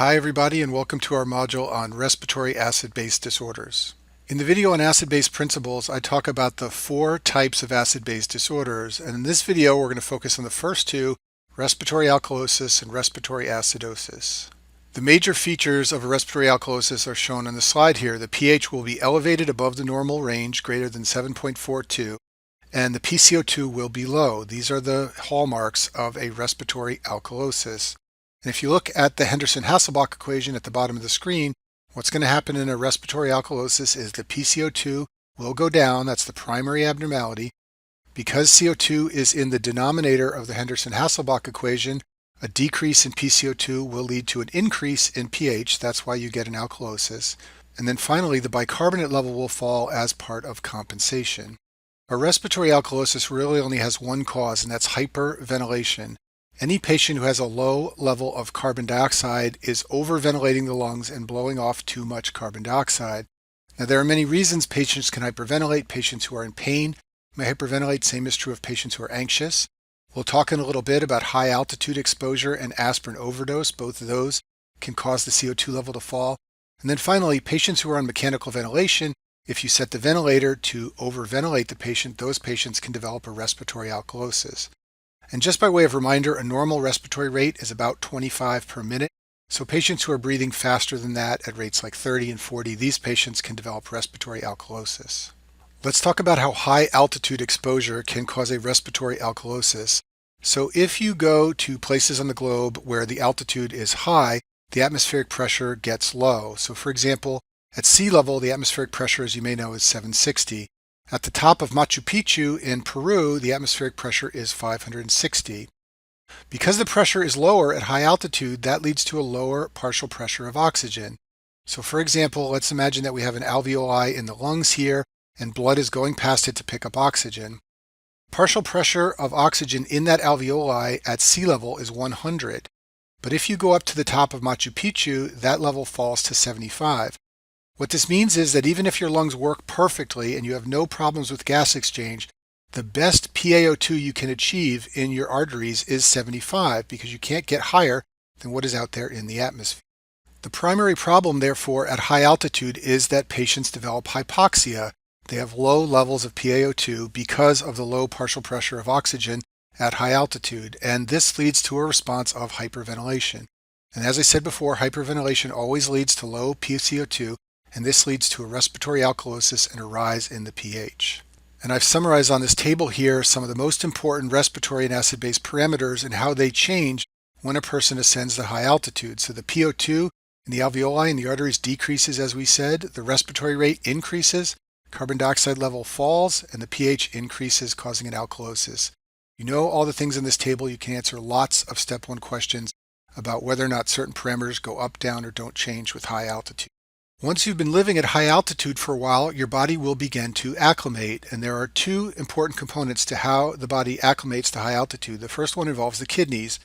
Hi everybody, and welcome to our module on respiratory acid-base disorders. In the video on acid-base principles, I talk about the 4 types of acid-base disorders, and in this video we're going to focus on the first two, respiratory alkalosis and respiratory acidosis. The major features of a respiratory alkalosis are shown on the slide here. The pH will be elevated above the normal range, greater than 7.42, and the PCO2 will be low. These are the hallmarks of a respiratory alkalosis. And if you look at the Henderson-Hasselbalch equation at the bottom of the screen, what's going to happen in a respiratory alkalosis is the PCO2 will go down. That's the primary abnormality. Because CO2 is in the denominator of the Henderson-Hasselbalch equation, a decrease in PCO2 will lead to an increase in pH. That's why you get an alkalosis. And then finally, the bicarbonate level will fall as part of compensation. A respiratory alkalosis really only has one cause, and that's hyperventilation. Any patient who has a low level of carbon dioxide is overventilating the lungs and blowing off too much carbon dioxide. Now, there are many reasons patients can hyperventilate. Patients who are in pain may hyperventilate. Same is true of patients who are anxious. We'll talk in a little bit about high altitude exposure and aspirin overdose. Both of those can cause the CO2 level to fall. And then finally, patients who are on mechanical ventilation, if you set the ventilator to overventilate the patient, those patients can develop a respiratory alkalosis. And just by way of reminder, a normal respiratory rate is about 25 per minute. So patients who are breathing faster than that at rates like 30 and 40, these patients can develop respiratory alkalosis. Let's talk about how high altitude exposure can cause a respiratory alkalosis. So if you go to places on the globe where the altitude is high, the atmospheric pressure gets low. So for example, at sea level, the atmospheric pressure, as you may know, is 760. At the top of Machu Picchu in Peru, the atmospheric pressure is 560. Because the pressure is lower at high altitude, that leads to a lower partial pressure of oxygen. So for example, let's imagine that we have an alveoli in the lungs here, and blood is going past it to pick up oxygen. Partial pressure of oxygen in that alveoli at sea level is 100. But if you go up to the top of Machu Picchu, that level falls to 75. What this means is that even if your lungs work perfectly and you have no problems with gas exchange, the best PaO2 you can achieve in your arteries is 75 because you can't get higher than what is out there in the atmosphere. The primary problem, therefore, at high altitude is that patients develop hypoxia. They have low levels of PaO2 because of the low partial pressure of oxygen at high altitude, and this leads to a response of hyperventilation. And as I said before, hyperventilation always leads to low PCO2, and this leads to a respiratory alkalosis and a rise in the pH. And I've summarized on this table here some of the most important respiratory and acid-base parameters and how they change when a person ascends to high altitude. So the PO2 in the alveoli and the arteries decreases, as we said, the respiratory rate increases, carbon dioxide level falls, and the pH increases, causing an alkalosis. You know all the things in this table. You can answer lots of step 1 questions about whether or not certain parameters go up, down, or don't change with high altitude. Once you've been living at high altitude for a while, your body will begin to acclimate, and there are 2 important components to how the body acclimates to high altitude. The first one involves the kidneys.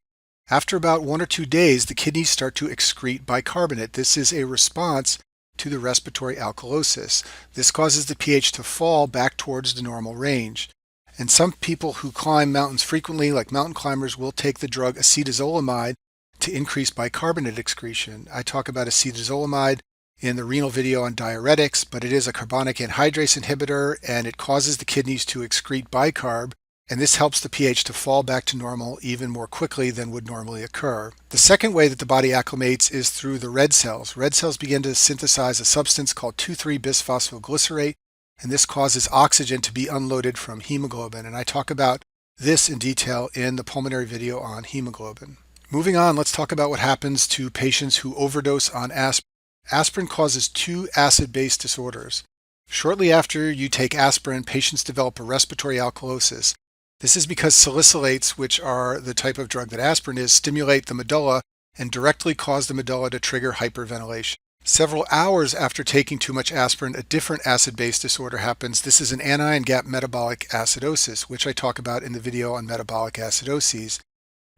After about 1 or 2 days, the kidneys start to excrete bicarbonate. This is a response to the respiratory alkalosis. This causes the pH to fall back towards the normal range. And some people who climb mountains frequently, like mountain climbers, will take the drug acetazolamide to increase bicarbonate excretion. I talk about acetazolamide in the renal video on diuretics, but it is a carbonic anhydrase inhibitor, and it causes the kidneys to excrete bicarb, and this helps the pH to fall back to normal even more quickly than would normally occur. The second way that the body acclimates is through the red cells. Red cells begin to synthesize a substance called 2,3-bisphosphoglycerate, and this causes oxygen to be unloaded from hemoglobin, and I talk about this in detail in the pulmonary video on hemoglobin. Moving on, let's talk about what happens to patients who overdose on aspirin. Aspirin causes 2 acid-base disorders. Shortly after you take aspirin, patients develop a respiratory alkalosis. This is because salicylates, which are the type of drug that aspirin is, stimulate the medulla and directly cause the medulla to trigger hyperventilation. Several hours after taking too much aspirin, a different acid-base disorder happens. This is an anion gap metabolic acidosis, which I talk about in the video on metabolic acidoses.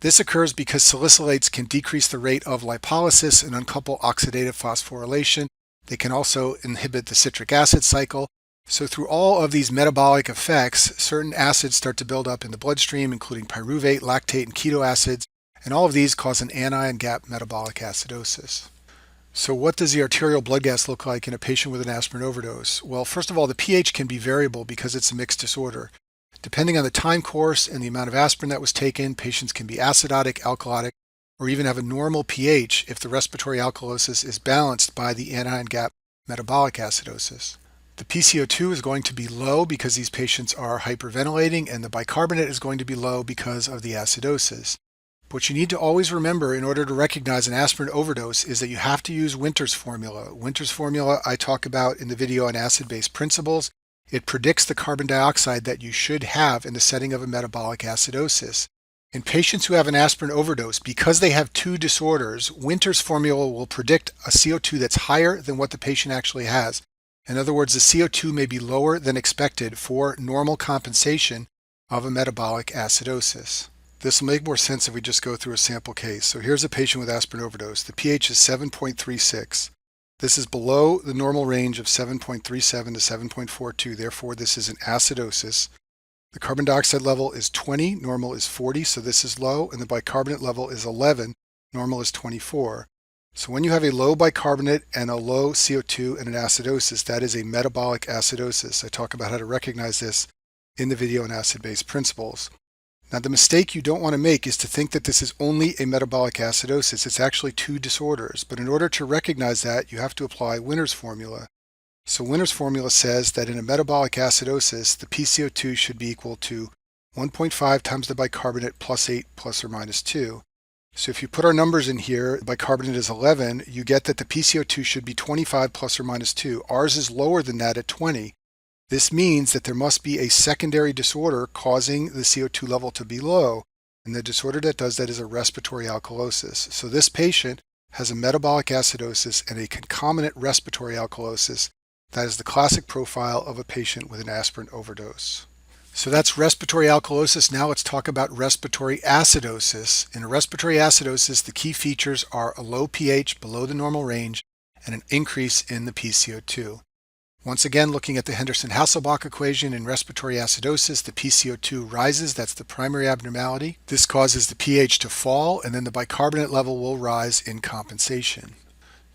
This occurs because salicylates can decrease the rate of lipolysis and uncouple oxidative phosphorylation. They can also inhibit the citric acid cycle. So through all of these metabolic effects, certain acids start to build up in the bloodstream, including pyruvate, lactate, and keto acids, and all of these cause an anion gap metabolic acidosis. So what does the arterial blood gas look like in a patient with an aspirin overdose? Well, first of all, the pH can be variable because it's a mixed disorder. Depending on the time course and the amount of aspirin that was taken, patients can be acidotic, alkalotic, or even have a normal pH if the respiratory alkalosis is balanced by the anion gap metabolic acidosis. The PCO2 is going to be low because these patients are hyperventilating, and the bicarbonate is going to be low because of the acidosis. What you need to always remember in order to recognize an aspirin overdose is that you have to use Winter's formula. Winter's formula I talk about in the video on acid-base principles. It predicts the carbon dioxide that you should have in the setting of a metabolic acidosis. In patients who have an aspirin overdose, because they have two disorders, Winter's formula will predict a CO2 that's higher than what the patient actually has. In other words, the CO2 may be lower than expected for normal compensation of a metabolic acidosis. This will make more sense if we just go through a sample case. So here's a patient with aspirin overdose. The pH is 7.36. This is below the normal range of 7.37 to 7.42. Therefore, this is an acidosis. The carbon dioxide level is 20, normal is 40, so this is low, and the bicarbonate level is 11, normal is 24. So when you have a low bicarbonate and a low CO2 and an acidosis, that is a metabolic acidosis. I talk about how to recognize this in the video on acid-base principles. Now, the mistake you don't want to make is to think that this is only a metabolic acidosis. It's actually two disorders, but in order to recognize that, you have to apply Winter's formula. So Winter's formula says that in a metabolic acidosis, the PCO2 should be equal to 1.5 times the bicarbonate plus 8 plus or minus 2. So if you put our numbers in here, bicarbonate is 11, you get that the PCO2 should be 25 plus or minus 2. Ours is lower than that at 20. This means that there must be a secondary disorder causing the CO2 level to be low, and the disorder that does that is a respiratory alkalosis. So this patient has a metabolic acidosis and a concomitant respiratory alkalosis. That is the classic profile of a patient with an aspirin overdose. So that's respiratory alkalosis. Now let's talk about respiratory acidosis. In a respiratory acidosis, the key features are a low pH below the normal range and an increase in the PCO2. Once again, looking at the Henderson-Hasselbalch equation in respiratory acidosis, the PCO2 rises. That's the primary abnormality. This causes the pH to fall, and then the bicarbonate level will rise in compensation.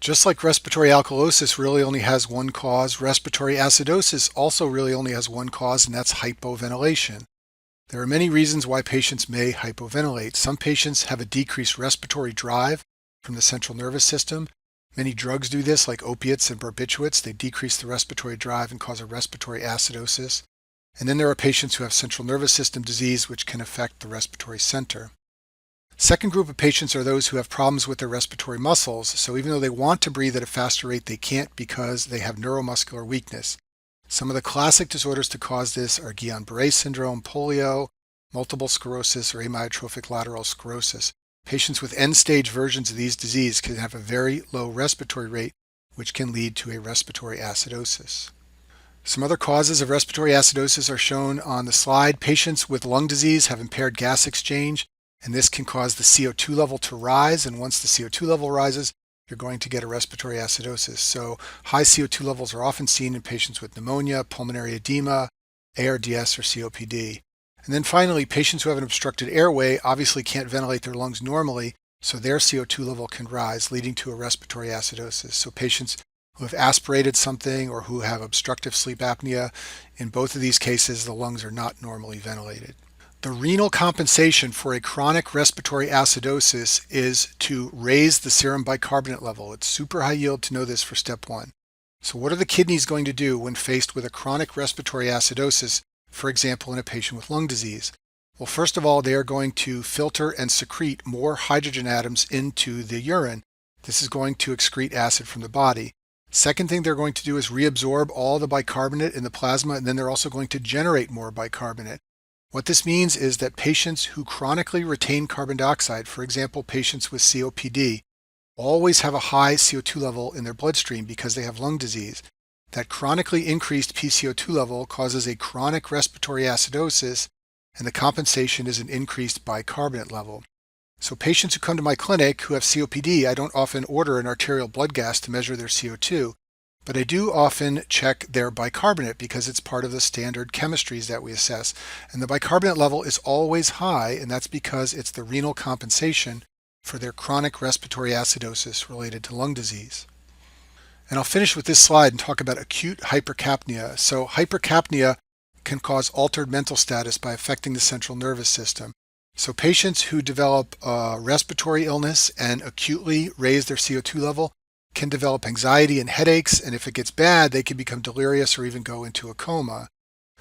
Just like respiratory alkalosis really only has one cause, respiratory acidosis also really only has one cause, and that's hypoventilation. There are many reasons why patients may hypoventilate. Some patients have a decreased respiratory drive from the central nervous system. Many drugs do this, like opiates and barbiturates. They decrease the respiratory drive and cause a respiratory acidosis. And then there are patients who have central nervous system disease, which can affect the respiratory center. Second group of patients are those who have problems with their respiratory muscles. So even though they want to breathe at a faster rate, they can't because they have neuromuscular weakness. Some of the classic disorders to cause this are Guillain-Barré syndrome, polio, multiple sclerosis, or amyotrophic lateral sclerosis. Patients with end-stage versions of these diseases can have a very low respiratory rate, which can lead to a respiratory acidosis. Some other causes of respiratory acidosis are shown on the slide. Patients with lung disease have impaired gas exchange, and this can cause the CO2 level to rise, and once the CO2 level rises, you're going to get a respiratory acidosis. So high CO2 levels are often seen in patients with pneumonia, pulmonary edema, ARDS, or COPD. And then finally, patients who have an obstructed airway obviously can't ventilate their lungs normally, so their CO2 level can rise, leading to a respiratory acidosis. So patients who have aspirated something or who have obstructive sleep apnea, in both of these cases, the lungs are not normally ventilated. The renal compensation for a chronic respiratory acidosis is to raise the serum bicarbonate level. It's super high yield to know this for step one. So what are the kidneys going to do when faced with a chronic respiratory acidosis, for example, in a patient with lung disease? Well, first of all, they are going to filter and secrete more hydrogen atoms into the urine. This is going to excrete acid from the body. Second thing they're going to do is reabsorb all the bicarbonate in the plasma, and then they're also going to generate more bicarbonate. What this means is that patients who chronically retain carbon dioxide, for example, patients with COPD, always have a high CO2 level in their bloodstream because they have lung disease. That chronically increased PCO2 level causes a chronic respiratory acidosis, and the compensation is an increased bicarbonate level. So patients who come to my clinic who have COPD, I don't often order an arterial blood gas to measure their CO2. But I do often check their bicarbonate because it's part of the standard chemistries that we assess. And the bicarbonate level is always high, and that's because it's the renal compensation for their chronic respiratory acidosis related to lung disease. And I'll finish with this slide and talk about acute hypercapnia. So hypercapnia can cause altered mental status by affecting the central nervous system. So patients who develop a respiratory illness and acutely raise their CO2 level can develop anxiety and headaches, and if it gets bad, they can become delirious or even go into a coma.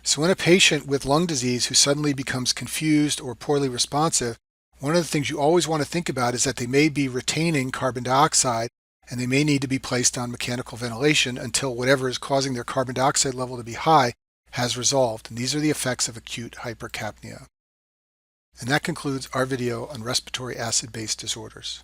So in a patient with lung disease who suddenly becomes confused or poorly responsive, one of the things you always want to think about is that they may be retaining carbon dioxide, and they may need to be placed on mechanical ventilation until whatever is causing their carbon dioxide level to be high has resolved. And these are the effects of acute hypercapnia. And that concludes our video on respiratory acid-base disorders.